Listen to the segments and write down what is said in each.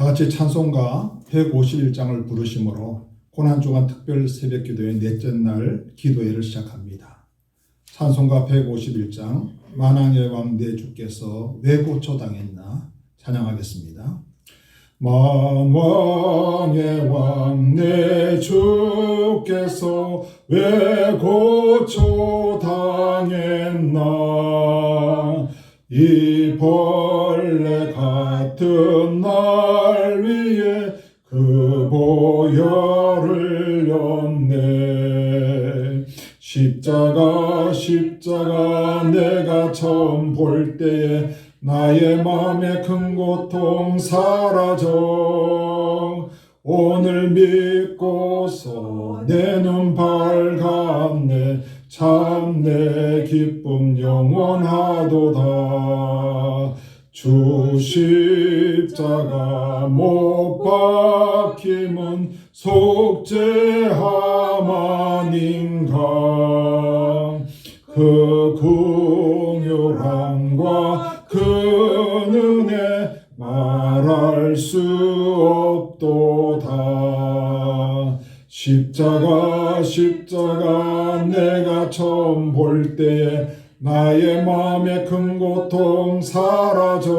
다 같이 찬송가 151장을 부르심으로 고난주간 특별 새벽기도의 넷째 날 기도회를 시작합니다. 찬송가 151장 만왕의 왕 내 주께서 왜 고초당했나 찬양하겠습니다. 만왕의 왕 내 주께서 왜 고초당했나 이 벌레 같은 날 위에 그 보혈을 흘렸네. 십자가 내가 처음 볼 때에 나의 맘에 큰 고통 사라져. 오늘 믿고서 내 눈 밝았네. 참 내 기쁨 영원하도다. 주 십자가 못 박힘은 속죄함 아닌가. 그 긍휼함과 그 은혜 말할 수 없도다. 십자가 내가 처음 볼 때에 나의 마음에 큰 고통 사라져.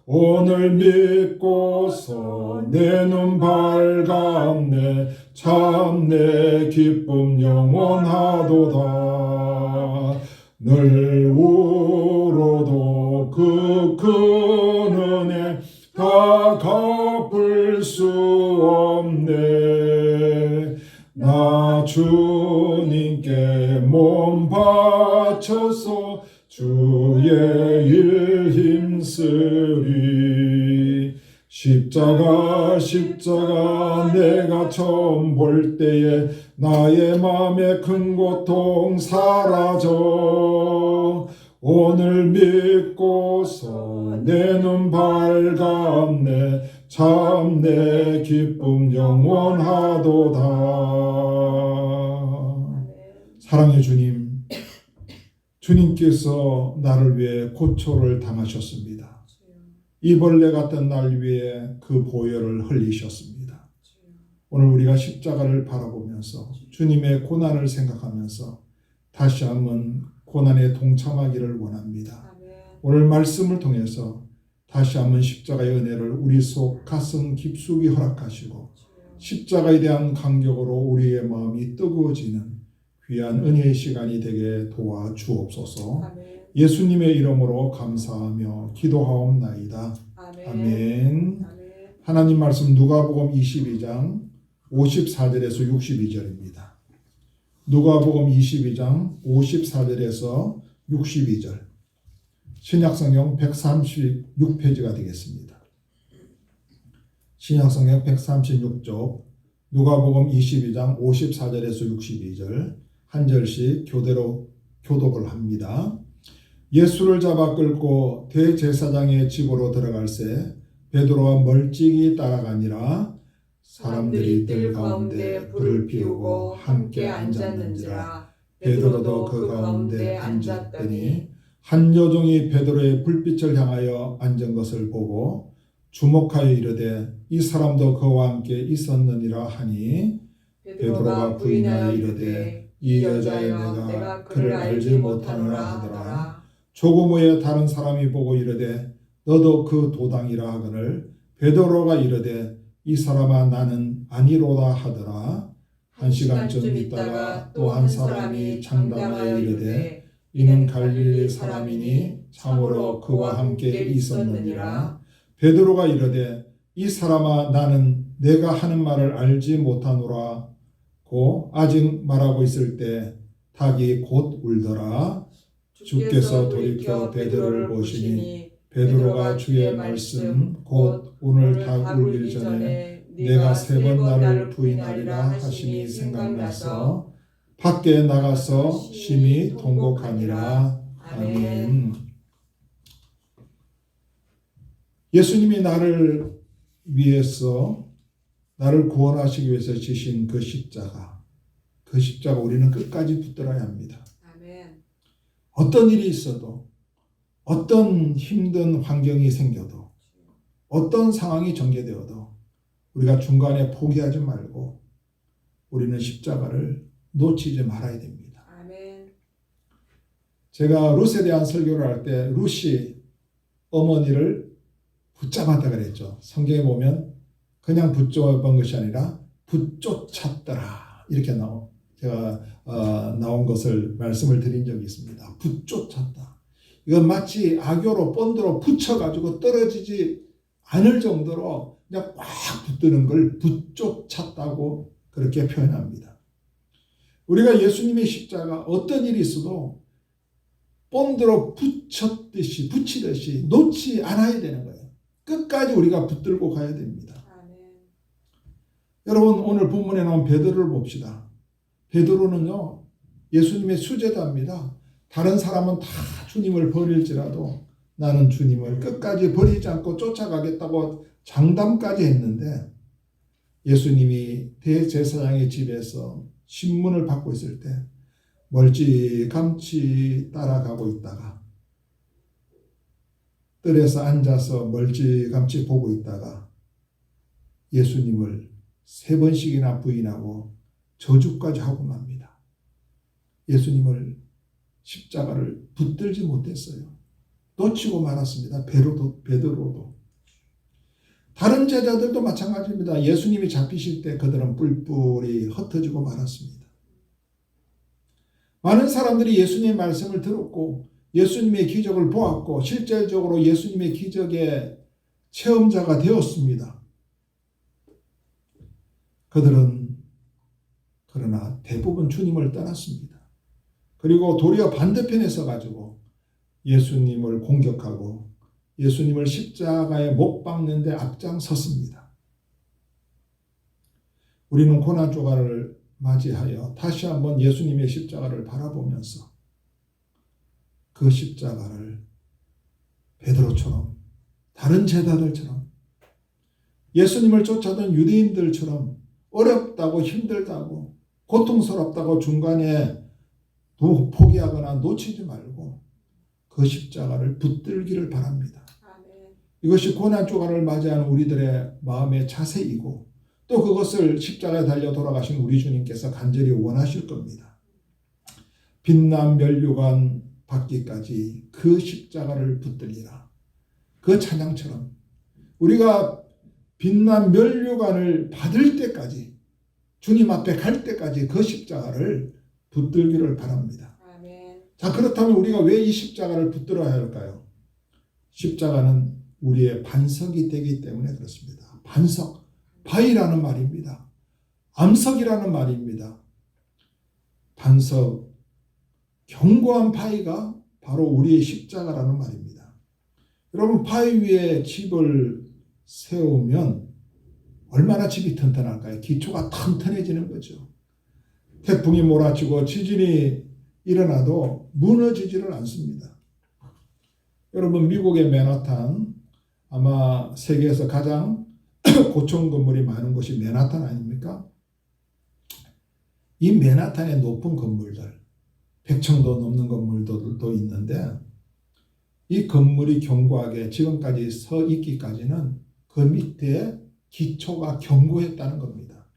오늘 믿고서 내 눈 밝았네. 참 내 기쁨 영원하도다. 늘 울어도 그 큰 은혜 다 갚을 수 없네. 나 주님께 몸 바쳐서 주의 일 힘쓰리. 십자가 내가 처음 볼 때에 나의 맘에 큰 고통 사라져. 오늘 믿고서 내 눈 밝았네. 참 내 기쁨 영원하도다. 사랑의 주님, 주님께서 나를 위해 고초를 당하셨습니다. 이 벌레 같은 날 위에 그 보혈을 흘리셨습니다. 오늘 우리가 십자가를 바라보면서 주님의 고난을 생각하면서 다시 한번 고난에 동참하기를 원합니다. 오늘 말씀을 통해서 다시 한번 십자가의 은혜를 우리 속 가슴 깊숙이 허락하시고 십자가에 대한 감격으로 우리의 마음이 뜨거워지는 귀한 은혜의 시간이 되게 도와주옵소서. 예수님의 이름으로 감사하며 기도하옵나이다. 아멘. 하나님 말씀 누가복음 22장 54절에서 62절입니다. 누가복음 22장 54절에서 62절. 신약성경 136페이지가 되겠습니다. 신약성경 136쪽 누가복음 22장 54절에서 62절 한 절씩 교독을 합니다. 예수를 잡아 끌고 대제사장의 집으로 들어갈새 베드로와 멀찍이 따라가니라. 사람들이 뜰 가운데 불을 피우고 함께 앉았는지라. 베드로도 그 가운데 앉았더니 한 여종이 베드로의 불빛을 향하여 앉은 것을 보고 주목하여 이르되 이 사람도 그와 함께 있었느니라 하니 베드로가 부인하여 이르되 이 여자여 내가 그를 알지 못하노라 하더라. 조금 후에 다른 사람이 보고 이르되 너도 그 도당이라 하거늘 베드로가 이르되 이 사람아 나는 아니로다 하더라. 한 시간쯤 있다가 또 한 사람이 장담하여 이르되 이는 갈릴리 사람이니 참으로 그와 함께 있었느니라. 베드로가 이르되 이 사람아 나는 내가 하는 말을 알지 못하노라 고 아직 말하고 있을 때 닭이 곧 울더라. 주께서 돌이켜 베드로를 보시니 베드로가 주의 말씀 곧 오늘 닭 울기 전에 내가 3번 나를 부인하리라 하심이 생각나서 밖에 나가서 심히 통곡하니라. 아멘. 예수님이 나를 위해서 나를 구원하시기 위해서 지신 그 십자가 우리는 끝까지 붙들어야 합니다. 아멘. 어떤 일이 있어도 어떤 힘든 환경이 생겨도 어떤 상황이 전개되어도 우리가 중간에 포기하지 말고 우리는 십자가를 놓치지 말아야 됩니다. 아멘. 제가 룻에 대한 설교를 할 때 룻이 어머니를 붙잡았다 그랬죠. 성경에 보면 그냥 붙잡은 것이 아니라 붙쫓았더라 이렇게 제가 나온 것을 말씀을 드린 적이 있습니다. 붙쫓았다. 이건 마치 악교로 본드로 붙여가지고 떨어지지 않을 정도로 그냥 꽉 붙드는 걸 붙쫓았다고 그렇게 표현합니다. 우리가 예수님의 십자가 어떤 일이 있어도 본드로 붙이듯이 놓지 않아야 되는 거예요. 끝까지 우리가 붙들고 가야 됩니다. 아멘. 여러분 오늘 본문에 나온 베드로를 봅시다. 베드로는요 예수님의 수제자입니다. 다른 사람은 다 주님을 버릴지라도 나는 주님을 끝까지 버리지 않고 쫓아가겠다고 장담까지 했는데 예수님이 대제사장의 집에서 신문을 받고 있을 때 멀찌감치 따라가고 있다가 뜰에서 앉아서 멀찌감치 보고 있다가 예수님을 3번씩이나 부인하고 저주까지 하고 맙니다. 예수님을 십자가를 붙들지 못했어요. 놓치고 말았습니다. 베드로도. 다른 제자들도 마찬가지입니다. 예수님이 잡히실 때 그들은 뿔뿔이 흩어지고 말았습니다. 많은 사람들이 예수님의 말씀을 들었고 예수님의 기적을 보았고 실질적으로 예수님의 기적의 체험자가 되었습니다. 그들은 그러나 대부분 주님을 떠났습니다. 그리고 도리어 반대편에 서가지고 예수님을 공격하고 예수님을 십자가에 못 박는 데 앞장섰습니다. 우리는 고난주간을 맞이하여 다시 한번 예수님의 십자가를 바라보면서 그 십자가를 베드로처럼 다른 제자들처럼 예수님을 쫓아던 유대인들처럼 어렵다고 힘들다고 고통스럽다고 중간에 포기하거나 놓치지 말고 그 십자가를 붙들기를 바랍니다. 아멘. 이것이 고난주간을 맞이하는 우리들의 마음의 자세이고 또 그것을 십자가에 달려 돌아가신 우리 주님께서 간절히 원하실 겁니다. 빛난 면류관 받기까지 그 십자가를 붙들리라. 그 찬양처럼 우리가 빛난 면류관을 받을 때까지 주님 앞에 갈 때까지 그 십자가를 붙들기를 바랍니다. 아멘. 자, 그렇다면 우리가 왜 이 십자가를 붙들어야 할까요? 십자가는 우리의 반석이 되기 때문에 그렇습니다. 반석, 바위라는 말입니다. 암석이라는 말입니다. 반석, 견고한 바위가 바로 우리의 십자가라는 말입니다. 여러분, 바위 위에 집을 세우면 얼마나 집이 튼튼할까요? 기초가 튼튼해지는 거죠. 태풍이 몰아치고 지진이 일어나도 무너지지를 않습니다. 여러분 미국의 맨하탄 아마 세계에서 가장 고층 건물이 많은 곳이 맨하탄 아닙니까? 이 맨하탄의 높은 건물들 100층도 넘는 건물들도 있는데 이 건물이 견고하게 지금까지 서 있기까지는 그 밑에 기초가 견고했다는 겁니다.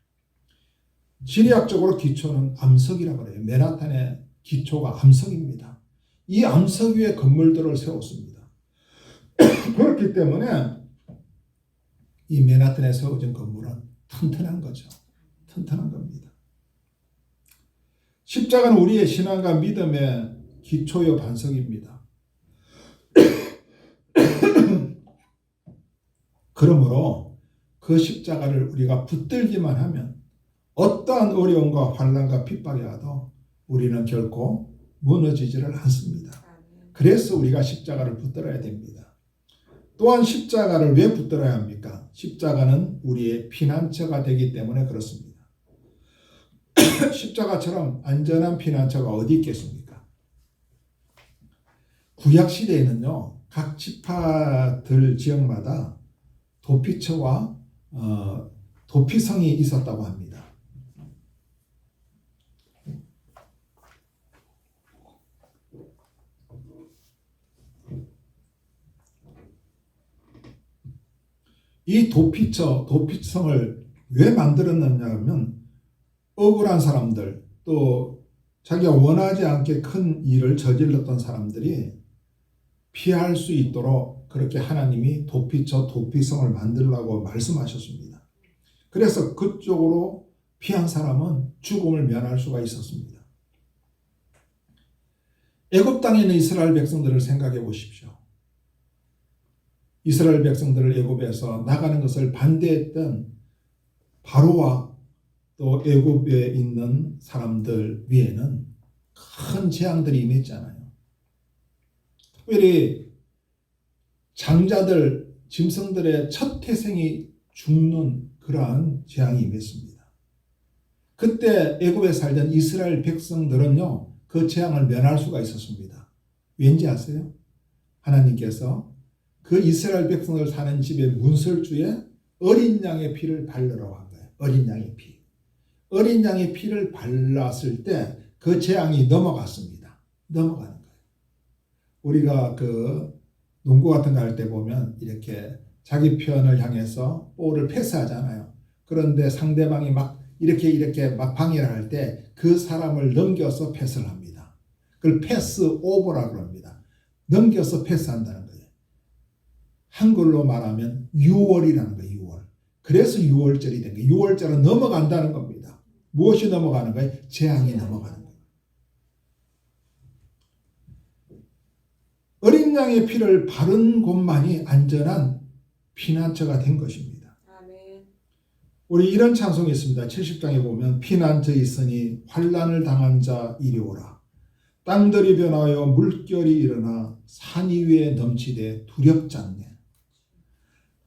지리학적으로 기초는 암석이라고 그래요. 맨하탄의 기초가 암석입니다. 이 암석 위에 건물들을 세웠습니다. 그렇기 때문에 이 맨하탄에 세워진 건물은 튼튼한 거죠. 튼튼한 겁니다. 십자가는 우리의 신앙과 믿음의 기초요 반석입니다. 그러므로 그 십자가를 우리가 붙들기만 하면 어떠한 어려움과 환난과 핍박이 와도 우리는 결코 무너지지를 않습니다. 그래서 우리가 십자가를 붙들어야 됩니다. 또한 십자가를 왜 붙들어야 합니까? 십자가는 우리의 피난처가 되기 때문에 그렇습니다. 십자가처럼 안전한 피난처가 어디 있겠습니까? 구약시대에는요. 각 지파들 지역마다 도피처와 도피성이 있었다고 합니다. 이 도피성을 왜 만들었느냐 하면 억울한 사람들, 또 자기가 원하지 않게 큰 일을 저질렀던 사람들이 피할 수 있도록 그렇게 하나님이 도피성을 만들라고 말씀하셨습니다. 그래서 그쪽으로 피한 사람은 죽음을 면할 수가 있었습니다. 애굽 땅에 있는 이스라엘 백성들을 생각해 보십시오. 이스라엘 백성들을 애굽에서 나가는 것을 반대했던 바로와 또 애굽에 있는 사람들 위에는 큰 재앙들이 임했잖아요. 특별히 장자들, 짐승들의 첫 태생이 죽는 그러한 재앙이 임했습니다. 그때 애굽에 살던 이스라엘 백성들은요, 그 재앙을 면할 수가 있었습니다. 왠지 아세요? 하나님께서 그 이스라엘 백성들 사는 집의 문설주에 어린 양의 피를 바르라고 한 거예요. 어린 양의 피. 어린 양의 피를 발랐을 때 그 재앙이 넘어갔습니다. 넘어가는 거예요. 우리가 그 농구 같은 거 할 때 보면 이렇게 자기 편을 향해서 볼을 패스하잖아요. 그런데 상대방이 막 이렇게 막 방해를 할 때 그 사람을 넘겨서 패스를 합니다. 그걸 패스 오버라고 합니다. 넘겨서 패스한다는 거예요. 한글로 말하면 유월이라는 거예요. 유월. 그래서 유월절이 된 거예요. 유월절은 넘어간다는 겁니다. 무엇이 넘어가는 거예요? 재앙이 넘어가는 거예요. 어린 양의 피를 바른 곳만이 안전한 피난처가 된 것입니다. 아멘. 우리 이런 찬송이 있습니다. 70장에 보면 피난처 있으니 환난을 당한 자 이리 오라. 땅들이 변하여 물결이 일어나 산 위에 넘치되 두렵지 않네.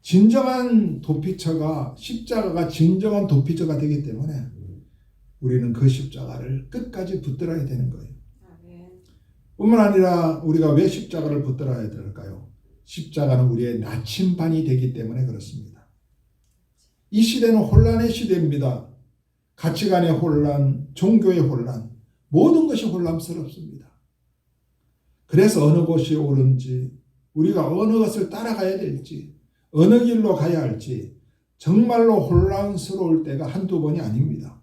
진정한 도피처가, 십자가가 진정한 도피처가 되기 때문에 우리는 그 십자가를 끝까지 붙들어야 되는 거예요. 뿐만 아니라 우리가 왜 십자가를 붙들어야 될까요? 십자가는 우리의 나침반이 되기 때문에 그렇습니다. 이 시대는 혼란의 시대입니다. 가치관의 혼란, 종교의 혼란, 모든 것이 혼란스럽습니다. 그래서 어느 것이 옳은지, 우리가 어느 것을 따라가야 될지, 어느 길로 가야 할지 정말로 혼란스러울 때가 한두 번이 아닙니다.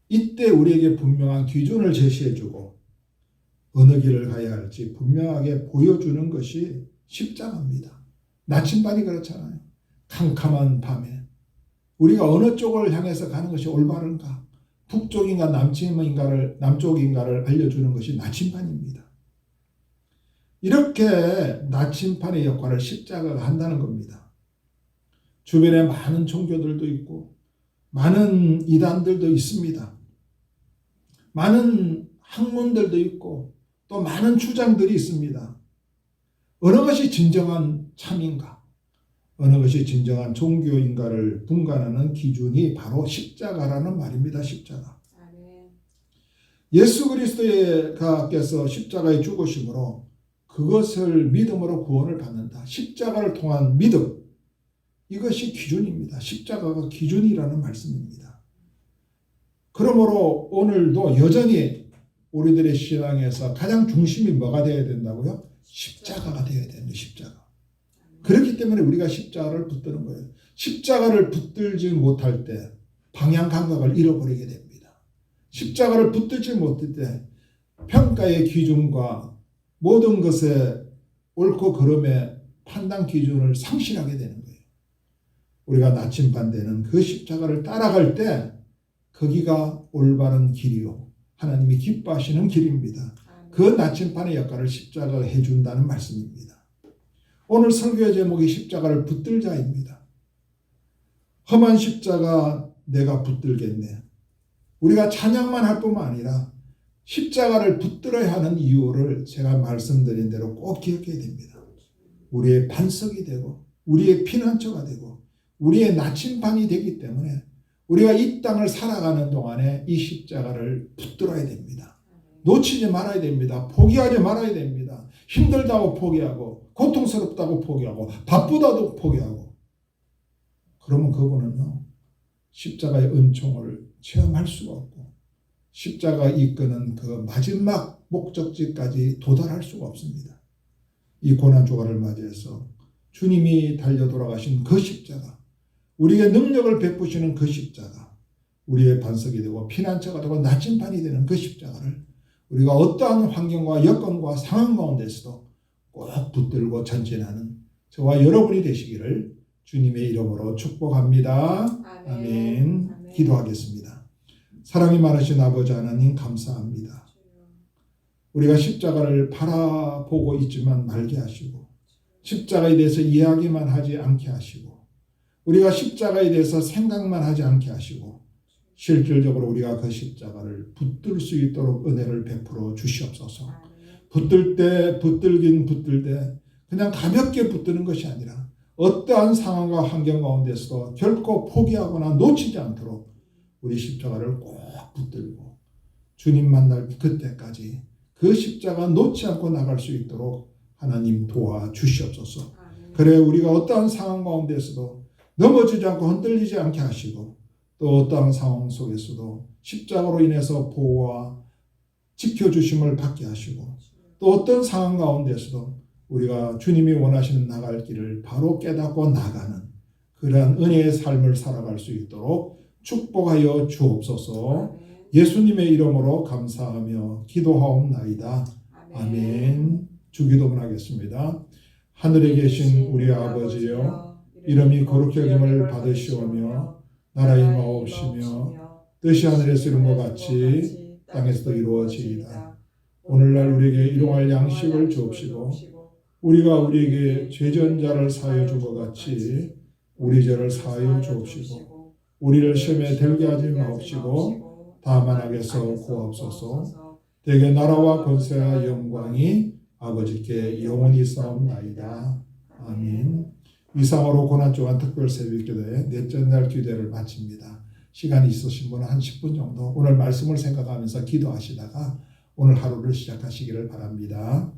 이때 우리에게 분명한 기준을 제시해주고 어느 길을 가야 할지 분명하게 보여주는 것이 십자가입니다. 나침반이 그렇잖아요. 캄캄한 밤에 우리가 어느 쪽을 향해서 가는 것이 올바른가, 북쪽인가 남쪽인가를 알려주는 것이 나침반입니다. 이렇게 나침반의 역할을 십자가가 한다는 겁니다. 주변에 많은 종교들도 있고 많은 이단들도 있습니다. 많은 학문들도 있고 또 많은 주장들이 있습니다. 어느 것이 진정한 참인가, 어느 것이 진정한 종교인가를 분간하는 기준이 바로 십자가라는 말입니다. 십자가. 예수 그리스도께서 십자가에 죽으심으로 그것을 믿음으로 구원을 받는다. 십자가를 통한 믿음, 이것이 기준입니다. 십자가가 기준이라는 말씀입니다. 그러므로 오늘도 여전히 우리들의 신앙에서 가장 중심이 뭐가 되어야 된다고요? 십자가가 되어야 됩니다. 십자가. 그렇기 때문에 우리가 십자가를 붙드는 거예요. 십자가를 붙들지 못할 때 방향 감각을 잃어버리게 됩니다. 십자가를 붙들지 못할 때 평가의 기준과 모든 것의 옳고 그름의 판단 기준을 상실하게 되는 거예요. 우리가 나침반되는 그 십자가를 따라갈 때 거기가 올바른 길이요, 하나님이 기뻐하시는 길입니다. 그 나침반의 역할을 십자가가 해준다는 말씀입니다. 오늘 설교의 제목이 십자가를 붙들자입니다. 험한 십자가 내가 붙들겠네. 우리가 찬양만 할 뿐만 아니라 십자가를 붙들어야 하는 이유를 제가 말씀드린 대로 꼭 기억해야 됩니다. 우리의 반석이 되고 우리의 피난처가 되고 우리의 나침반이 되기 때문에 우리가 이 땅을 살아가는 동안에 이 십자가를 붙들어야 됩니다. 놓치지 말아야 됩니다. 포기하지 말아야 됩니다. 힘들다고 포기하고 고통스럽다고 포기하고 바쁘다고 포기하고, 그러면 그분은요 십자가의 은총을 체험할 수가 없고 십자가 이끄는 그 마지막 목적지까지 도달할 수가 없습니다. 이 고난 주간을 맞이해서 주님이 달려 돌아가신 그 십자가, 우리에게 능력을 베푸시는 그 십자가, 우리의 반석이 되고 피난처가 되고 나침반이 되는 그 십자가를 우리가 어떠한 환경과 여건과 상황 가운데서도 꼭 붙들고 전진하는 저와 여러분이 되시기를 주님의 이름으로 축복합니다. 아멘. 기도하겠습니다. 사랑이 많으신 아버지 하나님 감사합니다. 우리가 십자가를 바라보고 있지만 말게 하시고 십자가에 대해서 이야기만 하지 않게 하시고 우리가 십자가에 대해서 생각만 하지 않게 하시고 실질적으로 우리가 그 십자가를 붙들 수 있도록 은혜를 베풀어 주시옵소서. 붙들긴 붙들되 그냥 가볍게 붙드는 것이 아니라 어떠한 상황과 환경 가운데서도 결코 포기하거나 놓치지 않도록 우리 십자가를 꼭 붙들고 주님 만날 그때까지 그 십자가 놓지 않고 나갈 수 있도록 하나님 도와주시옵소서. 그래 우리가 어떠한 상황 가운데서도 넘어지지 않고 흔들리지 않게 하시고 또 어떠한 상황 속에서도 십자가로 인해서 보호와 지켜주심을 받게 하시고 또 어떤 상황 가운데서도 우리가 주님이 원하시는 나갈 길을 바로 깨닫고 나가는 그러한 은혜의 삶을 살아갈 수 있도록 축복하여 주옵소서. 예수님의 이름으로 감사하며 기도하옵나이다. 아멘. 주기도문 하겠습니다. 하늘에 계신 우리 아버지여 이름이 거룩히 여김을 받으시오며 나라의 마옵시며 뜻이 하늘에서 이룬 것 같이 땅에서도 이루어지이다. 오늘날 우리에게 일용할 양식을 주옵시고 우리가 우리에게 죄전 자를 사하여 준 것 같이 우리 죄를 사하여 주옵시고 우리를 시험에 들게 하지 마옵시고 다만 악에서 구하옵소서. 대개 나라와 권세와 영광이 아버지께 영원히 싸움나이다. 아멘. 이상으로 고난주간 특별 새벽기도회 넷째 날 기도회를 마칩니다. 시간이 있으신 분은 한 10분 정도 오늘 말씀을 생각하면서 기도하시다가 오늘 하루를 시작하시기를 바랍니다.